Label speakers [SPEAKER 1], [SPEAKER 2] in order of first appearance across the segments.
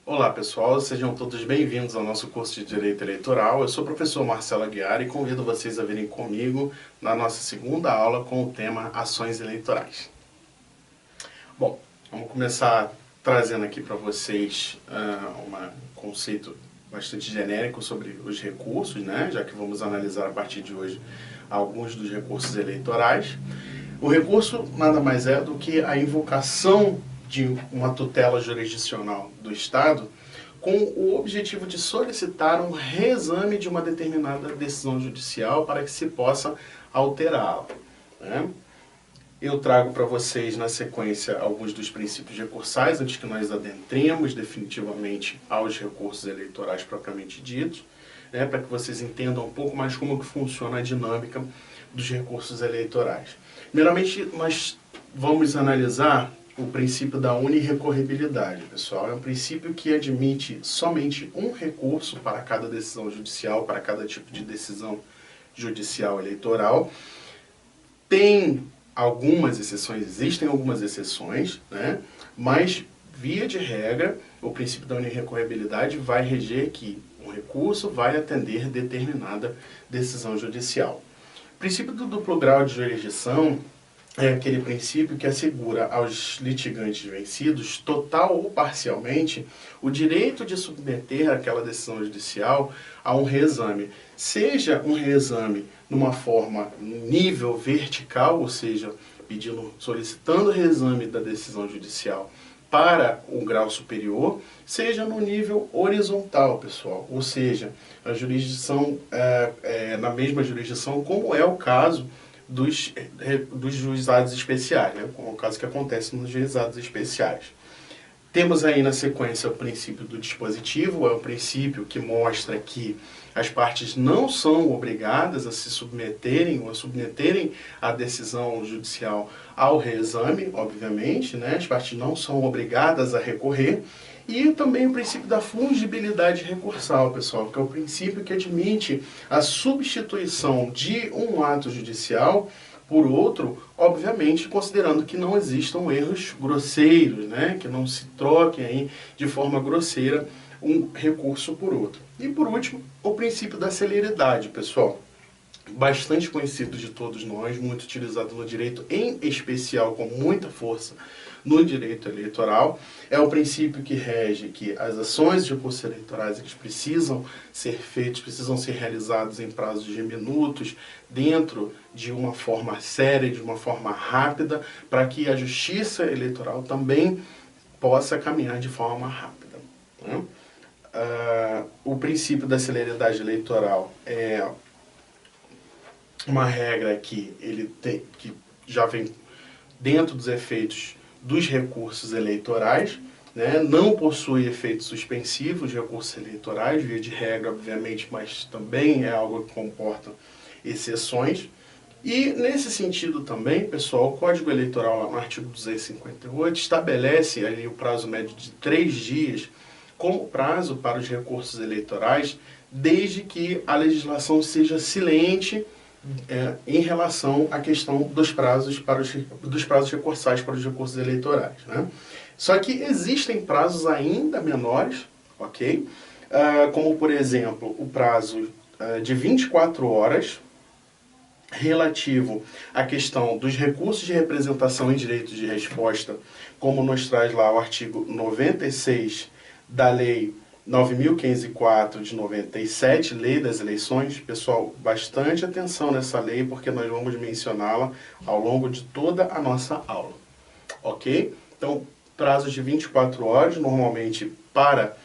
[SPEAKER 1] Olá pessoal, sejam todos bem-vindos ao nosso curso de Direito Eleitoral. Eu sou o professor Marcelo Aguiar e convido vocês a virem comigo na nossa segunda aula com o tema Ações Eleitorais. Bom, vamos começar trazendo aqui para vocês um conceito bastante genérico sobre os recursos, né? Já que vamos analisar a partir de hoje alguns dos recursos eleitorais. O recurso nada mais é do que a invocação de uma tutela jurisdicional do Estado com o objetivo de solicitar um reexame de uma determinada decisão judicial para que se possa alterá-la, né? Eu trago para vocês na sequência alguns dos princípios recursais antes que nós adentremos definitivamente aos recursos eleitorais propriamente ditos, né, para que vocês entendam um pouco mais como que funciona a dinâmica dos recursos eleitorais. Primeiramente, nós vamos analisar o princípio da unirrecorribilidade, pessoal. É um princípio que admite somente um recurso para cada decisão judicial, para cada tipo de decisão judicial eleitoral. Existem algumas exceções, né? Mas, via de regra, o princípio da unirrecorribilidade vai reger que um recurso vai atender determinada decisão judicial. O princípio do duplo grau de jurisdição é aquele princípio que assegura aos litigantes vencidos, total ou parcialmente, o direito de submeter aquela decisão judicial a um reexame. Seja um reexame numa forma nível vertical, ou seja, solicitando o reexame da decisão judicial para um grau superior, seja no nível horizontal, pessoal, ou seja, a jurisdição na mesma jurisdição, como é o caso dos juizados especiais, né? Como é o caso que acontece nos juizados especiais. Temos aí na sequência o princípio do dispositivo, é um princípio que mostra que as partes não são obrigadas a se submeterem ou a submeterem a decisão judicial ao reexame, obviamente, né? As partes não são obrigadas a recorrer. E também o princípio da fungibilidade recursal, pessoal, que é o princípio que admite a substituição de um ato judicial por outro, obviamente considerando que não existam erros grosseiros, né? Que não se troquem aí de forma grosseira um recurso por outro. E por último, o princípio da celeridade, pessoal. Bastante conhecido de todos nós, muito utilizado no direito, em especial com muita força no direito eleitoral. É o princípio que rege que as ações de recursos eleitorais eles precisam ser feitas, precisam ser realizadas em prazos de minutos, dentro de uma forma séria, de uma forma rápida, para que a justiça eleitoral também possa caminhar de forma rápida, né? O princípio da celeridade eleitoral é uma regra que já vem dentro dos efeitos dos recursos eleitorais, né? Não possui efeitos suspensivos de recursos eleitorais, via de regra, obviamente, mas também é algo que comporta exceções. E nesse sentido também, pessoal, o Código Eleitoral, lá no artigo 258, estabelece ali o prazo médio de 3 dias como prazo para os recursos eleitorais, desde que a legislação seja silente em relação à questão dos prazos recursais para os recursos eleitorais, né? Só que existem prazos ainda menores, ok? Como, por exemplo, o prazo de 24 horas, relativo à questão dos recursos de representação e direitos de resposta, como nos traz lá o artigo 96 da Lei 9.504 de 97, Lei das Eleições. Pessoal, bastante atenção nessa lei, porque nós vamos mencioná-la ao longo de toda a nossa aula, ok? Então, prazos de 24 horas, normalmente para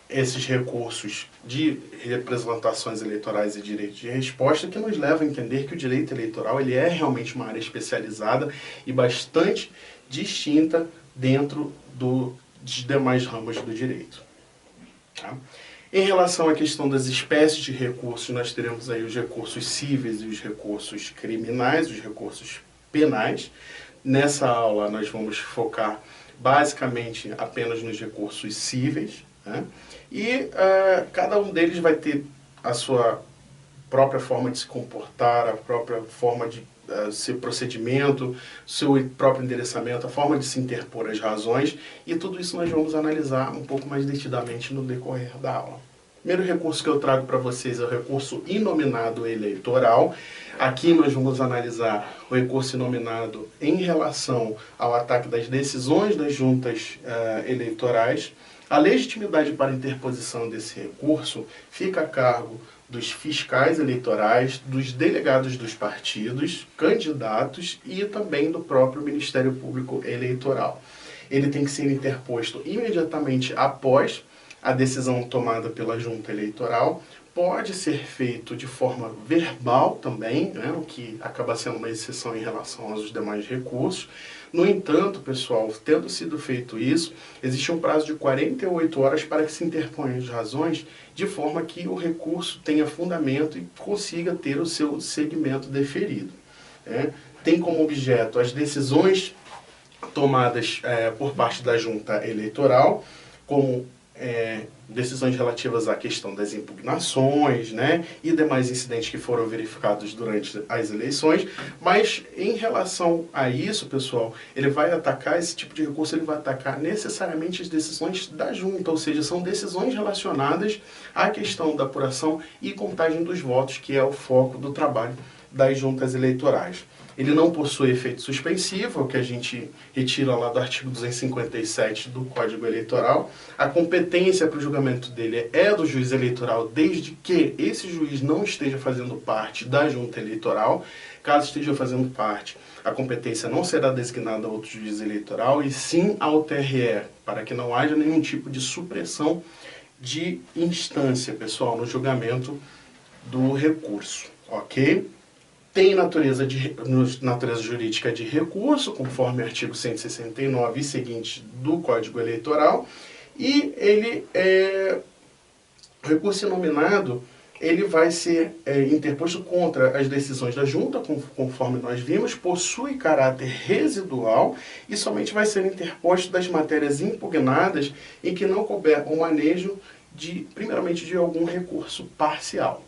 [SPEAKER 1] esses recursos de representações eleitorais e direitos de resposta, que nos leva a entender que o direito eleitoral ele é realmente uma área especializada e bastante distinta dentro dos demais ramos do direito. Tá? Em relação à questão das espécies de recursos, nós teremos aí os recursos cíveis e os recursos criminais, os recursos penais. Nessa aula nós vamos focar basicamente apenas nos recursos cíveis, né? E cada um deles vai ter a sua própria forma de se comportar, a própria forma de seu procedimento, seu próprio endereçamento, a forma de se interpor as razões, e tudo isso nós vamos analisar um pouco mais detidamente no decorrer da aula. O primeiro recurso que eu trago para vocês é o recurso inominado eleitoral. Aqui nós vamos analisar o recurso inominado em relação ao ataque das decisões das juntas eleitorais. A legitimidade para interposição desse recurso fica a cargo dos fiscais eleitorais, dos delegados dos partidos, candidatos e também do próprio Ministério Público Eleitoral. Ele tem que ser interposto imediatamente após a decisão tomada pela junta eleitoral. Pode ser feito de forma verbal também, né, o que acaba sendo uma exceção em relação aos demais recursos. No entanto, pessoal, tendo sido feito isso, existe um prazo de 48 horas para que se interponham as razões, de forma que o recurso tenha fundamento e consiga ter o seu segmento deferido. Tem como objeto as decisões tomadas por parte da junta eleitoral, como decisões relativas à questão das impugnações, né, e demais incidentes que foram verificados durante as eleições. Mas em relação a isso, pessoal, ele vai atacar, esse tipo de recurso ele vai atacar necessariamente as decisões da junta, ou seja, são decisões relacionadas à questão da apuração e contagem dos votos, que é o foco do trabalho das juntas eleitorais. Ele não possui efeito suspensivo, o que a gente retira lá do artigo 257 do Código Eleitoral. A competência para o julgamento dele é do juiz eleitoral, desde que esse juiz não esteja fazendo parte da junta eleitoral. Caso esteja fazendo parte, a competência não será designada a outro juiz eleitoral, e sim ao TRE, para que não haja nenhum tipo de supressão de instância, pessoal, no julgamento do recurso, ok? Tem natureza jurídica de recurso, conforme o artigo 169 e seguinte do Código Eleitoral, e o recurso inominado, ele vai ser interposto contra as decisões da junta, conforme nós vimos, possui caráter residual e somente vai ser interposto das matérias impugnadas em que não couber o manejo primeiramente, de algum recurso parcial.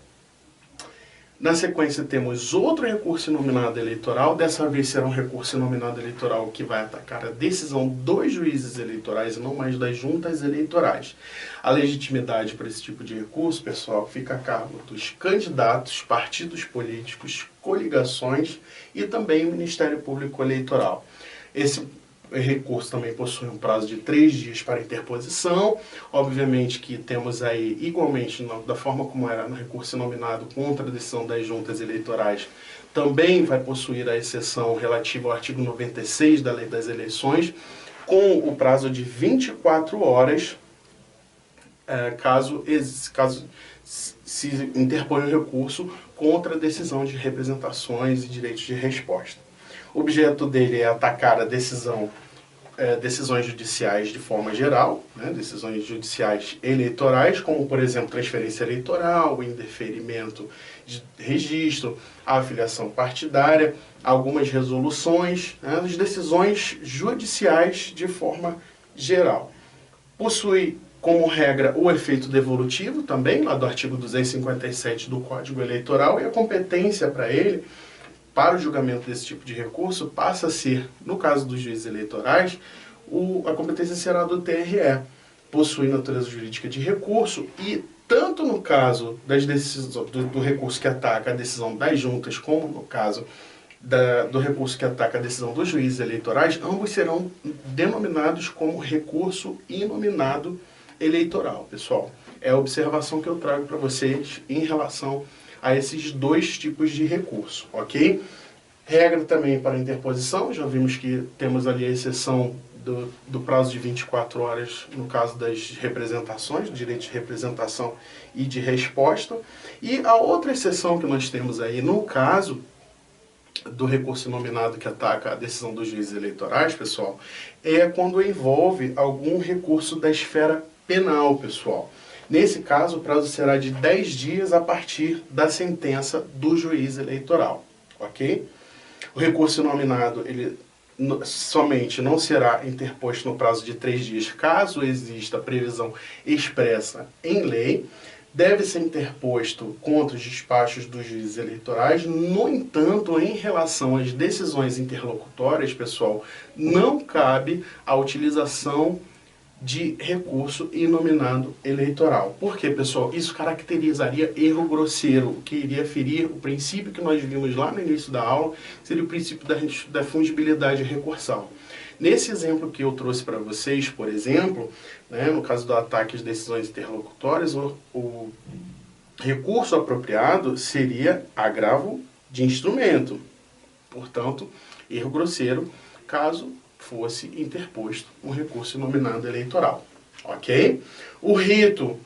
[SPEAKER 1] Na sequência temos outro recurso inominado eleitoral, dessa vez será um recurso inominado eleitoral que vai atacar a decisão dos juízes eleitorais e não mais das juntas eleitorais. A legitimidade para esse tipo de recurso, pessoal, fica a cargo dos candidatos, partidos políticos, coligações e também o Ministério Público Eleitoral. Esse recurso também possui um prazo de 3 dias para interposição. Obviamente que temos aí, igualmente, da forma como era no recurso nominado contra a decisão das juntas eleitorais, também vai possuir a exceção relativa ao artigo 96 da Lei das Eleições, com o prazo de 24 horas, caso se interponha o recurso contra a decisão de representações e direitos de resposta. O objeto dele é atacar a decisões judiciais de forma geral, né, decisões judiciais eleitorais, como, por exemplo, transferência eleitoral, indeferimento de registro, a afiliação partidária, algumas resoluções, né, as decisões judiciais de forma geral. Possui, como regra, o efeito devolutivo também, lá do artigo 257 do Código Eleitoral, e a competência para ele, para o julgamento desse tipo de recurso, passa a ser, no caso dos juízes eleitorais, a competência será do TRE. Possui natureza jurídica de recurso e, tanto no caso das decisões, do recurso que ataca a decisão das juntas, como no caso do recurso que ataca a decisão dos juízes eleitorais, ambos serão denominados como recurso inominado eleitoral, pessoal. É a observação que eu trago para vocês em relação a esses dois tipos de recurso, ok? Regra também para interposição, já vimos que temos ali a exceção do prazo de 24 horas no caso das representações, direito de representação e de resposta. E a outra exceção que nós temos aí no caso do recurso nominado que ataca a decisão dos juízes eleitorais, pessoal, é quando envolve algum recurso da esfera penal, pessoal. Nesse caso, o prazo será de 10 dias a partir da sentença do juiz eleitoral, ok? O recurso nominado, ele somente não será interposto no prazo de 3 dias, caso exista previsão expressa em lei. deve ser interposto contra os despachos dos juízes eleitorais. No entanto, em relação às decisões interlocutórias, pessoal, não cabe a utilização de recurso inominado eleitoral. Por quê, pessoal? Isso caracterizaria erro grosseiro, o que iria ferir o princípio que nós vimos lá no início da aula, seria o princípio da fungibilidade recursal. Nesse exemplo que eu trouxe para vocês, por exemplo, né, no caso do ataque às decisões interlocutórias, o recurso apropriado seria agravo de instrumento. Portanto, erro grosseiro, caso fosse interposto um recurso inominado eleitoral. Ok? O rito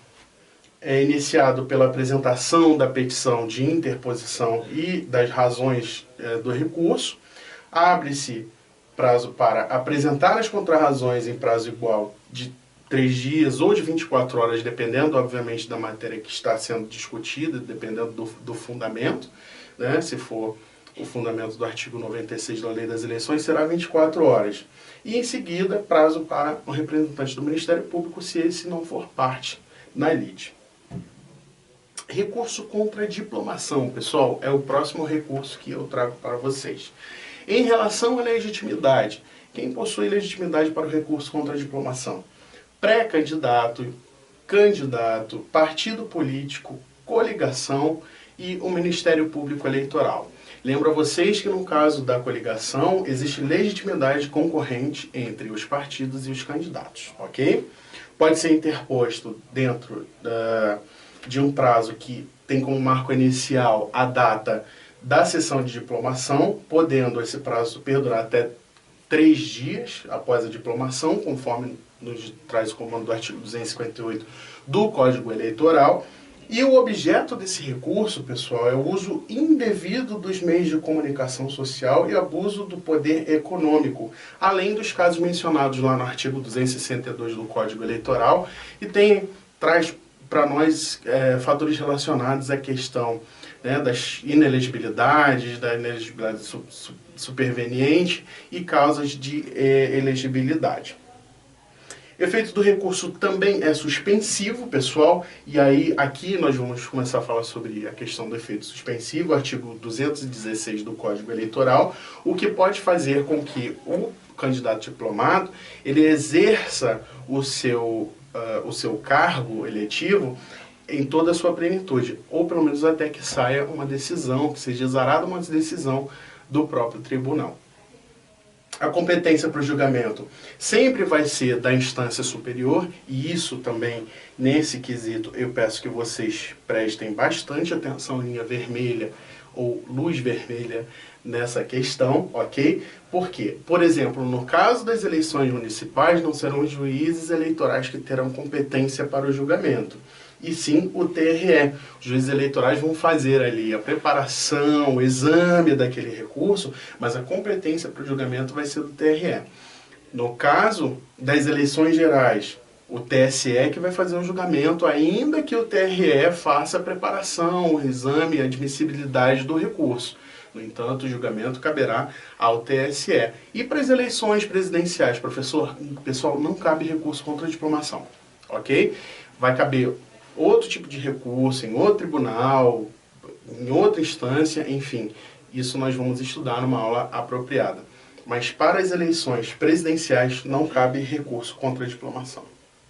[SPEAKER 1] é iniciado pela apresentação da petição de interposição e das razões do recurso. Abre-se prazo para apresentar as contrarrazões em prazo igual de 3 dias ou de 24 horas, dependendo, obviamente, da matéria que está sendo discutida, dependendo do fundamento, né? Se for o fundamento do artigo 96 da Lei das Eleições, será 24 horas. E, em seguida, prazo para o representante do Ministério Público, se esse não for parte na lide. Recurso contra a diplomação, pessoal, é o próximo recurso que eu trago para vocês. Em relação à legitimidade, quem possui legitimidade para o recurso contra a diplomação? Pré-candidato, candidato, partido político, coligação e o Ministério Público Eleitoral. Lembro a vocês que no caso da coligação existe legitimidade concorrente entre os partidos e os candidatos, ok? Pode ser interposto dentro de um prazo que tem como marco inicial a data da sessão de diplomação, podendo esse prazo perdurar até 3 dias após a diplomação, conforme nos traz o comando do artigo 258 do Código Eleitoral. E o objeto desse recurso, pessoal, é o uso indevido dos meios de comunicação social e abuso do poder econômico, além dos casos mencionados lá no artigo 262 do Código Eleitoral, e traz para nós fatores relacionados à questão, né, das inelegibilidades, da inelegibilidade superveniente e causas de elegibilidade. Efeito do recurso também é suspensivo, pessoal, e aí aqui nós vamos começar a falar sobre a questão do efeito suspensivo, artigo 216 do Código Eleitoral, o que pode fazer com que o candidato diplomado ele exerça o seu cargo eletivo em toda a sua plenitude, ou pelo menos até que saia uma decisão, que seja exarada uma decisão do próprio tribunal. A competência para o julgamento sempre vai ser da instância superior, e isso também, nesse quesito, eu peço que vocês prestem bastante atenção, linha vermelha ou luz vermelha nessa questão, ok? Porque, por exemplo, no caso das eleições municipais, não serão os juízes eleitorais que terão competência para o julgamento, e sim o TRE. Os juízes eleitorais vão fazer ali a preparação, o exame daquele recurso, mas a competência para o julgamento vai ser do TRE. No caso das eleições gerais, o TSE que vai fazer um julgamento, ainda que o TRE faça a preparação, o exame e a admissibilidade do recurso. No entanto, o julgamento caberá ao TSE. E para as eleições presidenciais, pessoal, não cabe recurso contra a diplomação, ok? Vai caber outro tipo de recurso, em outro tribunal, em outra instância, enfim. Isso nós vamos estudar numa aula apropriada. Mas para as eleições presidenciais não cabe recurso contra a diplomação.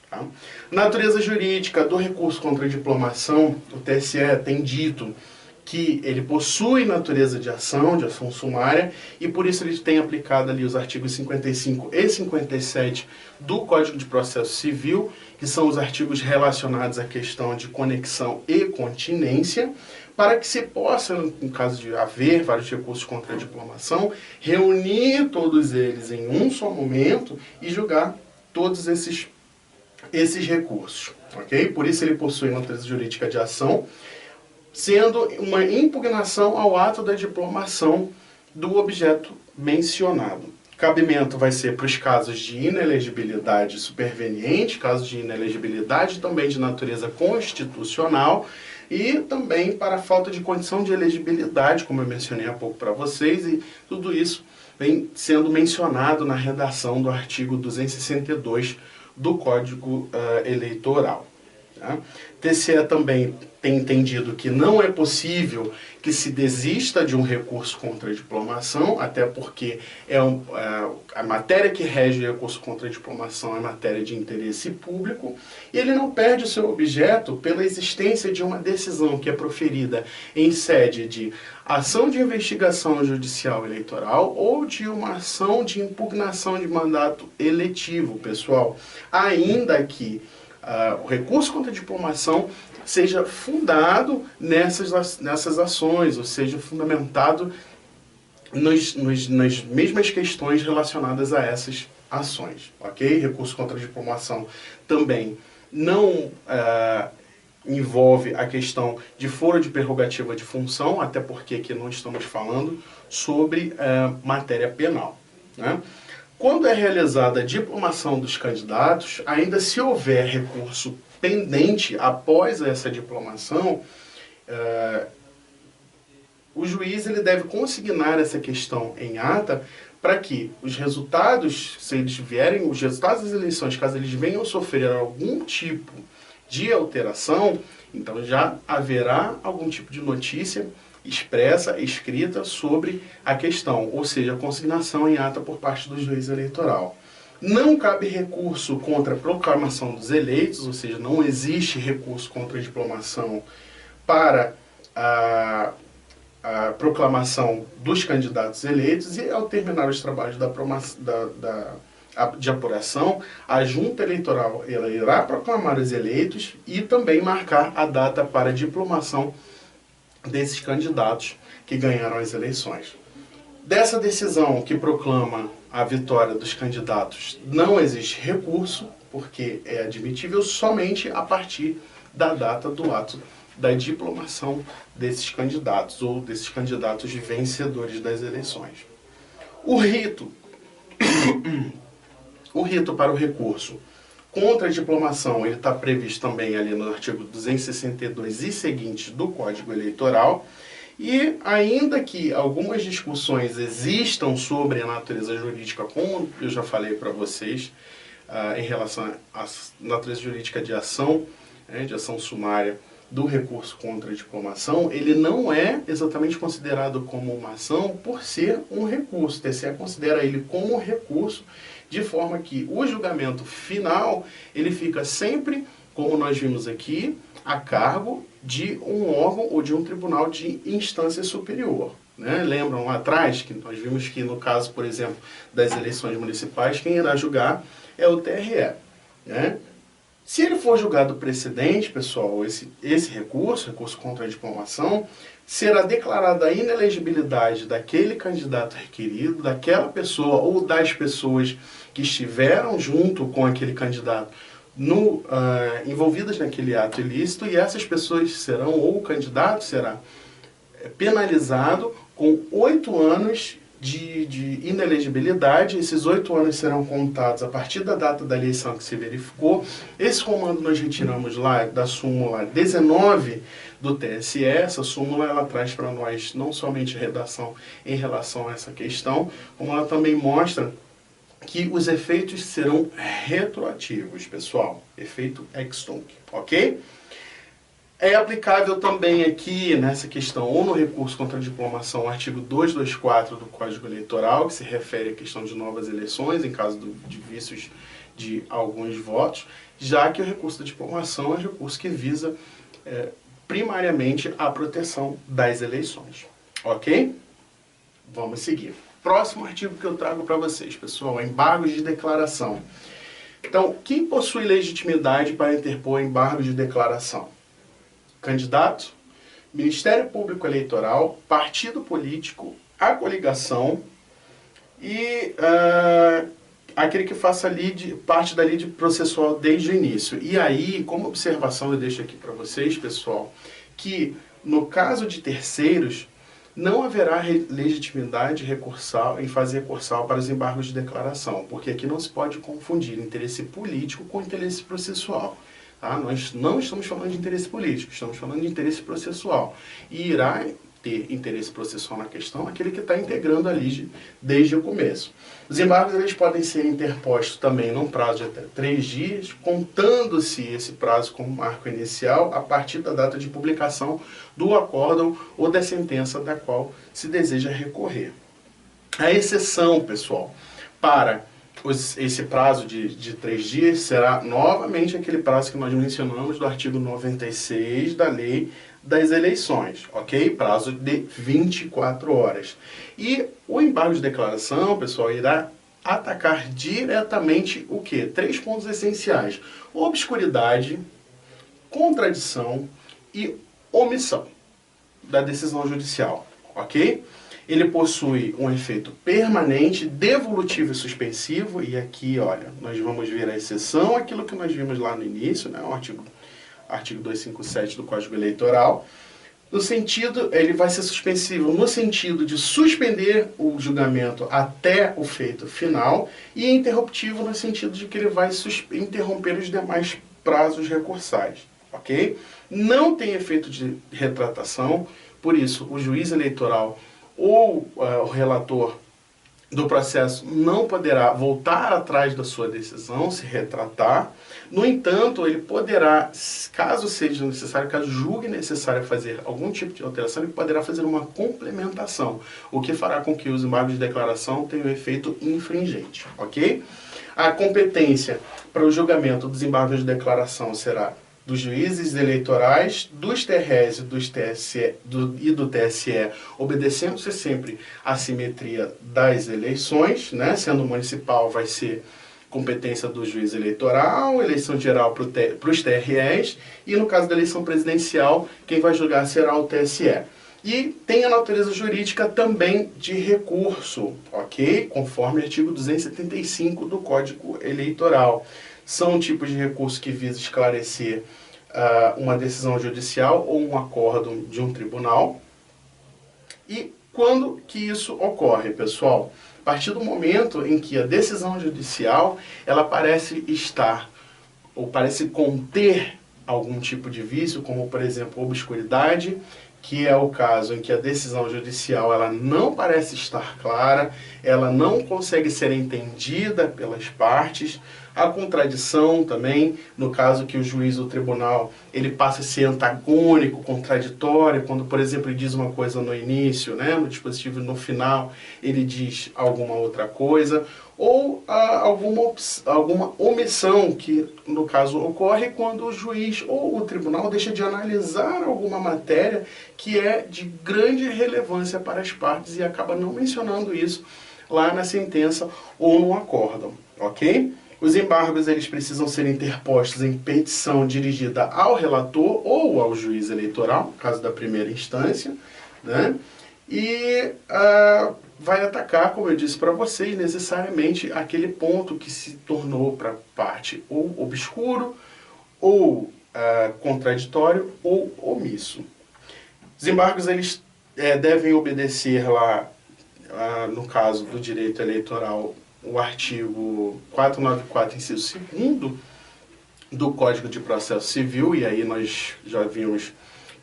[SPEAKER 1] Tá? Natureza jurídica do recurso contra a diplomação, o TSE tem dito que ele possui natureza de ação sumária, e por isso ele tem aplicado ali os artigos 55 e 57 do Código de Processo Civil, que são os artigos relacionados à questão de conexão e continência, para que se possa, no caso de haver vários recursos contra a diplomação, reunir todos eles em um só momento e julgar todos esses recursos, ok? Por isso ele possui natureza jurídica de ação, sendo uma impugnação ao ato da diplomação do objeto mencionado. Cabimento vai ser para os casos de inelegibilidade superveniente, casos de inelegibilidade também de natureza constitucional, e também para a falta de condição de elegibilidade, como eu mencionei há pouco para vocês, e tudo isso vem sendo mencionado na redação do artigo 262 do Código Eleitoral. Tá? TCE também tem entendido que não é possível que se desista de um recurso contra a diplomação, até porque a matéria que rege o recurso contra a diplomação é matéria de interesse público, e ele não perde o seu objeto pela existência de uma decisão que é proferida em sede de ação de investigação judicial eleitoral ou de uma ação de impugnação de mandato eletivo, pessoal, ainda que o recurso contra a diplomação seja fundado nessas ações, ou seja, fundamentado nas mesmas questões relacionadas a essas ações, ok? Recurso contra a diplomação também não envolve a questão de foro de prerrogativa de função, até porque aqui não estamos falando sobre matéria penal, né? Quando é realizada a diplomação dos candidatos, ainda se houver recurso pendente após essa diplomação, o juiz ele deve consignar essa questão em ata para que os resultados, se eles vierem, os resultados das eleições, caso eles venham sofrer algum tipo de alteração, então já haverá algum tipo de notícia expressa, escrita sobre a questão, ou seja, a consignação em ata por parte do juiz eleitoral. Não cabe recurso contra a proclamação dos eleitos, ou seja, não existe recurso contra a diplomação para a proclamação dos candidatos eleitos, e ao terminar os trabalhos de apuração, a junta eleitoral ela irá proclamar os eleitos e também marcar a data para a diplomação desses candidatos que ganharam as eleições. Dessa decisão que proclama a vitória dos candidatos, não existe recurso, porque é admitível somente a partir da data do ato da diplomação desses candidatos, ou desses candidatos vencedores das eleições. O rito para o recurso contra a diplomação, ele está previsto também ali no artigo 262 e seguintes do Código Eleitoral, e ainda que algumas discussões existam sobre a natureza jurídica, como eu já falei para vocês, em relação à natureza jurídica de ação sumária do recurso contra a diplomação, ele não é exatamente considerado como uma ação por ser um recurso. O TCE considera ele como recurso, de forma que o julgamento final, ele fica sempre, como nós vimos aqui, a cargo de um órgão ou de um tribunal de instância superior. Né? Lembram lá atrás que nós vimos que no caso, por exemplo, das eleições municipais, quem irá julgar é o TRE. Né? Se ele for julgado precedente, pessoal, esse recurso contra a diplomação, será declarada a inelegibilidade daquele candidato requerido, daquela pessoa ou das pessoas que estiveram junto com aquele candidato envolvidas naquele ato ilícito, e essas pessoas serão, ou o candidato será penalizado com 8 anos de inelegibilidade. Esses 8 anos serão contados a partir da data da eleição que se verificou. Esse comando nós retiramos lá da súmula 19 do TSE. Essa súmula ela traz para nós não somente a redação em relação a essa questão, como ela também mostra que os efeitos serão retroativos, pessoal. Efeito ex tunc, ok? É aplicável também aqui nessa questão, ou no recurso contra a diplomação, o artigo 224 do Código Eleitoral, que se refere à questão de novas eleições, em caso de vícios de alguns votos, já que o recurso da diplomação é um recurso que visa primariamente a proteção das eleições. Ok? Vamos seguir. Próximo artigo que eu trago para vocês, pessoal, é embargos de declaração. Então, quem possui legitimidade para interpor embargo de declaração? Candidato, Ministério Público Eleitoral, partido político, a coligação e aquele que faça parte da lide processual desde o início. E aí, como observação, eu deixo aqui para vocês, pessoal, que no caso de terceiros, não haverá legitimidade recursal em fazer recursal para os embargos de declaração, porque aqui não se pode confundir interesse político com interesse processual. Tá? Nós não estamos falando de interesse político, estamos falando de interesse processual. E irá ter interesse processual na questão, aquele que está integrando a lide desde o começo. Os embargos eles podem ser interpostos também num prazo de até 3 dias, contando-se esse prazo como marco inicial a partir da data de publicação do acórdão ou da sentença da qual se deseja recorrer. A exceção, pessoal, para esse prazo de 3 dias será novamente aquele prazo que nós mencionamos do artigo 96 da Lei das Eleições, ok? Prazo de 24 horas. E o embargo de declaração, pessoal, irá atacar diretamente o quê? 3 pontos essenciais: obscuridade, contradição e omissão da decisão judicial, ok? Ele possui um efeito permanente, devolutivo e suspensivo, e aqui, olha, nós vamos ver a exceção, aquilo que nós vimos lá no início, né, o artigo 257 do Código Eleitoral. No sentido, ele vai ser suspensivo no sentido de suspender o julgamento até o feito final, e interruptivo no sentido de que ele vai interromper os demais prazos recursais, ok? Não tem efeito de retratação, por isso o juiz eleitoral ou o relator do processo não poderá voltar atrás da sua decisão, se retratar. No entanto, ele poderá, caso seja necessário, caso julgue necessário fazer algum tipo de alteração, ele poderá fazer uma complementação, o que fará com que os embargos de declaração tenham efeito infringente, ok? A competência para o julgamento dos embargos de declaração será dos juízes eleitorais, dos TREs e do TSE, obedecendo-se sempre à simetria das eleições, né? Sendo municipal vai ser competência do juiz eleitoral, eleição geral para os TREs, e no caso da eleição presidencial, quem vai julgar será o TSE. E tem a natureza jurídica também de recurso, ok? Conforme o artigo 275 do Código Eleitoral. São tipos de recurso que visam esclarecer uma decisão judicial ou um acórdão de um tribunal. E quando que isso ocorre, pessoal? A partir do momento em que a decisão judicial ela parece estar ou parece conter algum tipo de vício, como por exemplo obscuridade, que é o caso em que a decisão judicial ela não parece estar clara, ela não consegue ser entendida pelas partes. A contradição também, no caso que o juiz ou tribunal ele passa a ser antagônico, contraditório, quando, por exemplo, ele diz uma coisa no início, né, no dispositivo, no final ele diz alguma outra coisa, ou alguma omissão, que no caso ocorre quando o juiz ou o tribunal deixa de analisar alguma matéria que é de grande relevância para as partes e acaba não mencionando isso lá na sentença ou no acórdão, ok? Os embargos eles precisam ser interpostos em petição dirigida ao relator ou ao juiz eleitoral, no caso da primeira instância, né? E vai atacar, como eu disse para vocês, necessariamente aquele ponto que se tornou para a parte ou obscuro, ou contraditório, ou omisso. Os embargos eles devem obedecer lá, no caso do direito eleitoral, o artigo 494, inciso 2º do Código de Processo Civil, e aí nós já vimos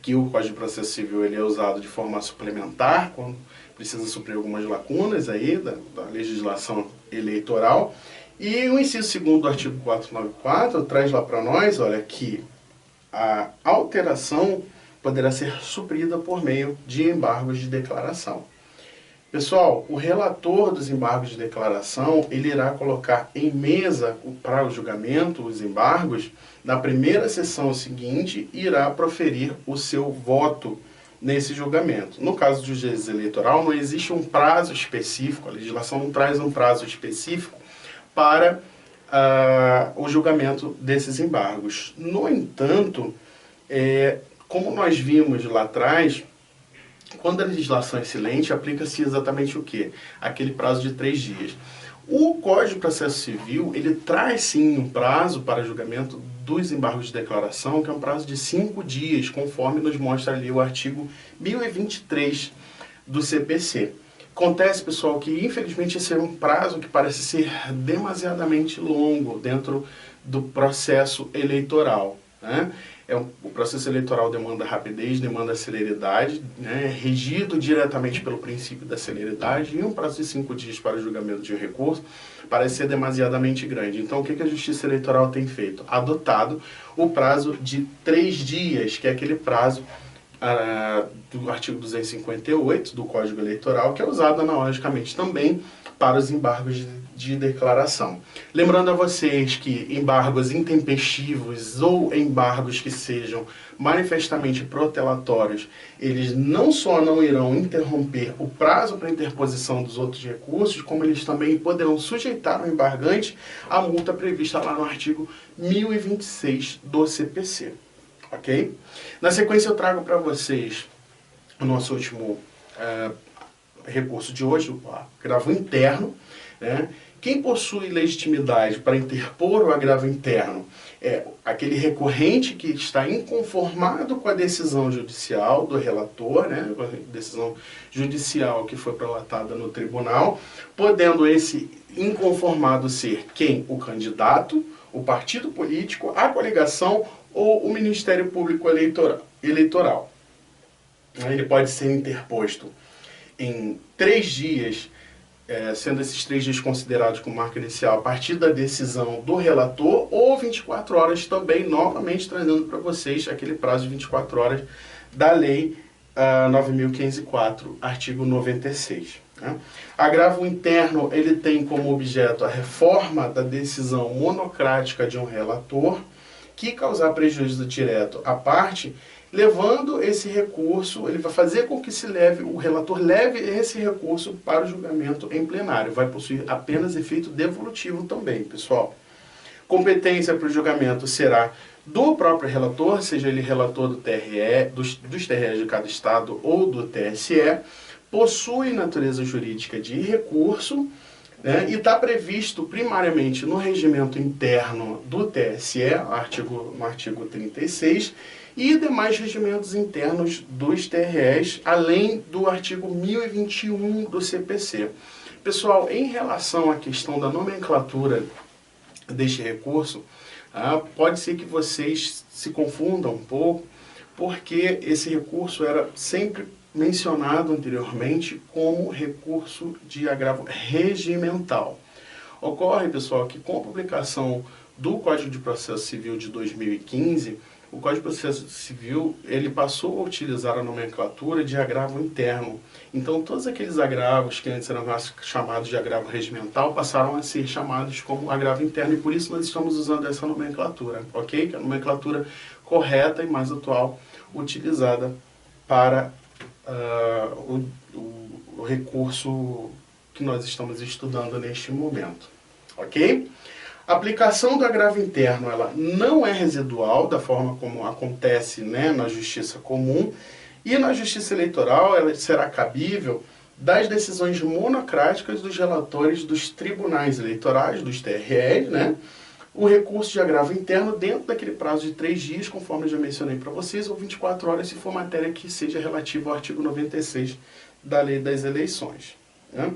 [SPEAKER 1] que o Código de Processo Civil ele é usado de forma suplementar, quando precisa suprir algumas lacunas aí da legislação eleitoral. E o inciso 2º do artigo 494 traz lá para nós, olha, que a alteração poderá ser suprida por meio de embargos de declaração. Pessoal, o relator dos embargos de declaração, ele irá colocar em mesa para o julgamento os embargos na primeira sessão seguinte e irá proferir o seu voto nesse julgamento. No caso do juiz eleitoral, não existe um prazo específico, a legislação não traz um prazo específico para o julgamento desses embargos. No entanto, como nós vimos lá atrás, quando a legislação é silente, aplica-se exatamente o quê? Aquele prazo de 3 dias. O Código de Processo Civil, ele traz sim um prazo para julgamento dos embargos de declaração, que é um prazo de 5 dias, conforme nos mostra ali o artigo 1023 do CPC. Acontece, pessoal, que infelizmente esse é um prazo que parece ser demasiadamente longo dentro do processo eleitoral, né? O processo eleitoral demanda rapidez, demanda celeridade, né, regido diretamente pelo princípio da celeridade, e um prazo de 5 dias para o julgamento de um recurso parece ser demasiadamente grande. Então, o que a Justiça Eleitoral tem feito? Adotado o prazo de 3 dias, que é aquele prazo do artigo 258 do Código Eleitoral, que é usado analogicamente também para os embargos de declaração. Lembrando a vocês que embargos intempestivos ou embargos que sejam manifestamente protelatórios, eles não só não irão interromper o prazo para interposição dos outros recursos, como eles também poderão sujeitar o embargante à multa prevista lá no artigo 1026 do CPC. Ok? Na sequência eu trago para vocês o nosso último recurso de hoje, o agravo interno, né? Quem possui legitimidade para interpor o agravo interno é aquele recorrente que está inconformado com a decisão judicial do relator, né? Com a decisão judicial que foi prolatada no tribunal, podendo esse inconformado ser quem? O candidato, o partido político, a coligação ou o Ministério Público Eleitoral. Ele pode ser interposto em 3 dias, sendo esses 3 dias considerados como marca inicial a partir da decisão do relator, ou 24 horas também, novamente trazendo para vocês aquele prazo de 24 horas da Lei 9.504, artigo 96. Né? Agravo interno, ele tem como objeto a reforma da decisão monocrática de um relator que causar prejuízo direto à parte, levando esse recurso, ele vai fazer com que o relator leve esse recurso para o julgamento em plenário. Vai possuir apenas efeito devolutivo também, pessoal. Competência para o julgamento será do próprio relator, seja ele relator do TRE, dos TREs de cada estado ou do TSE, possui natureza jurídica de recurso, né, e está previsto primariamente no regimento interno do TSE, no artigo 36, e demais regimentos internos dos TREs, além do artigo 1021 do CPC. Pessoal, em relação à questão da nomenclatura deste recurso, pode ser que vocês se confundam um pouco, porque esse recurso era sempre mencionado anteriormente como recurso de agravo regimental. Ocorre, pessoal, que com a publicação do Código de Processo Civil de 2015, o Código de Processo Civil ele passou a utilizar a nomenclatura de agravo interno. Então, todos aqueles agravos que antes eram chamados de agravo regimental passaram a ser chamados como agravo interno, e por isso nós estamos usando essa nomenclatura, ok? Que é a nomenclatura correta e mais atual utilizada para o recurso que nós estamos estudando neste momento, ok? A aplicação do agravo interno ela não é residual, da forma como acontece, né, na justiça comum, e na justiça eleitoral ela será cabível das decisões monocráticas dos relatores dos tribunais eleitorais, dos TREs, né, o recurso de agravo interno dentro daquele prazo de 3 dias, conforme eu já mencionei para vocês, ou 24 horas, se for matéria que seja relativa ao artigo 96 da Lei das Eleições. Né?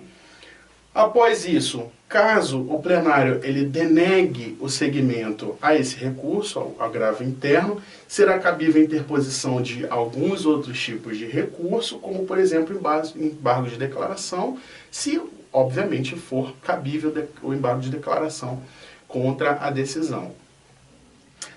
[SPEAKER 1] Após isso, caso o plenário ele denegue o seguimento a esse recurso, ao agravo interno, será cabível a interposição de alguns outros tipos de recurso, como, por exemplo, embargo de declaração, se, obviamente, for cabível o embargo de declaração contra a decisão.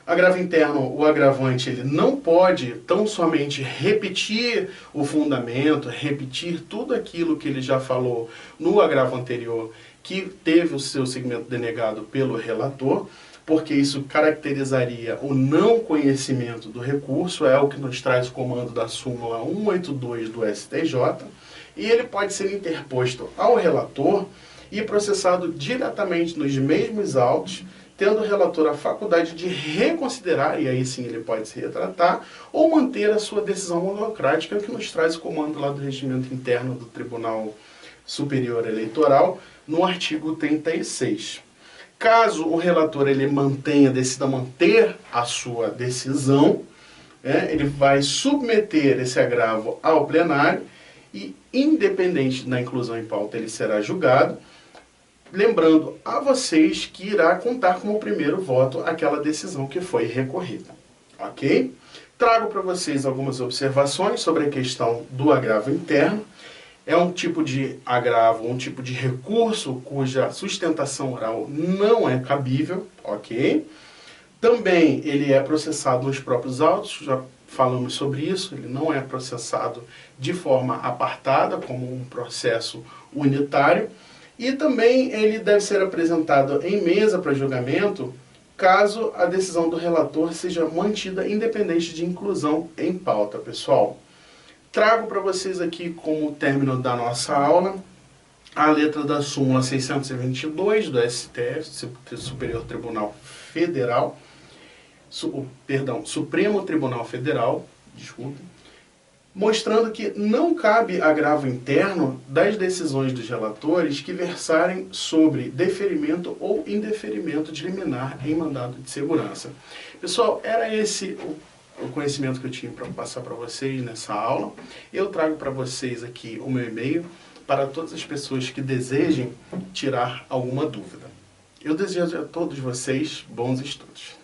[SPEAKER 1] Agravo interno, o agravante ele não pode tão somente repetir o fundamento, repetir tudo aquilo que ele já falou no agravo anterior, que teve o seu segmento denegado pelo relator, porque isso caracterizaria o não conhecimento do recurso, é o que nos traz o comando da súmula 182 do STJ, e ele pode ser interposto ao relator e processado diretamente nos mesmos autos, tendo o relator a faculdade de reconsiderar, e aí sim ele pode se retratar, ou manter a sua decisão monocrática, que nos traz o comando lá do regimento interno do Tribunal Superior Eleitoral, no artigo 36. Caso o relator decida manter a sua decisão, ele vai submeter esse agravo ao plenário e, independente da inclusão em pauta, ele será julgado, lembrando a vocês que irá contar como primeiro voto aquela decisão que foi recorrida. ok? Trago para vocês algumas observações sobre a questão do agravo interno. É um tipo de agravo, um tipo de recurso cuja sustentação oral não é cabível, ok? Também ele é processado nos próprios autos, já falamos sobre isso, ele não é processado de forma apartada, como um processo unitário, e também ele deve ser apresentado em mesa para julgamento, caso a decisão do relator seja mantida independente de inclusão em pauta, pessoal. Trago para vocês aqui, como término da nossa aula, a letra da súmula 622 do STF, Superior Tribunal Federal, Supremo Tribunal Federal, desculpe, mostrando que não cabe agravo interno das decisões dos relatores que versarem sobre deferimento ou indeferimento de liminar em mandado de segurança. Pessoal, era esse o conhecimento que eu tinha para passar para vocês nessa aula. Eu trago para vocês aqui o meu e-mail para todas as pessoas que desejem tirar alguma dúvida. Eu desejo a todos vocês bons estudos.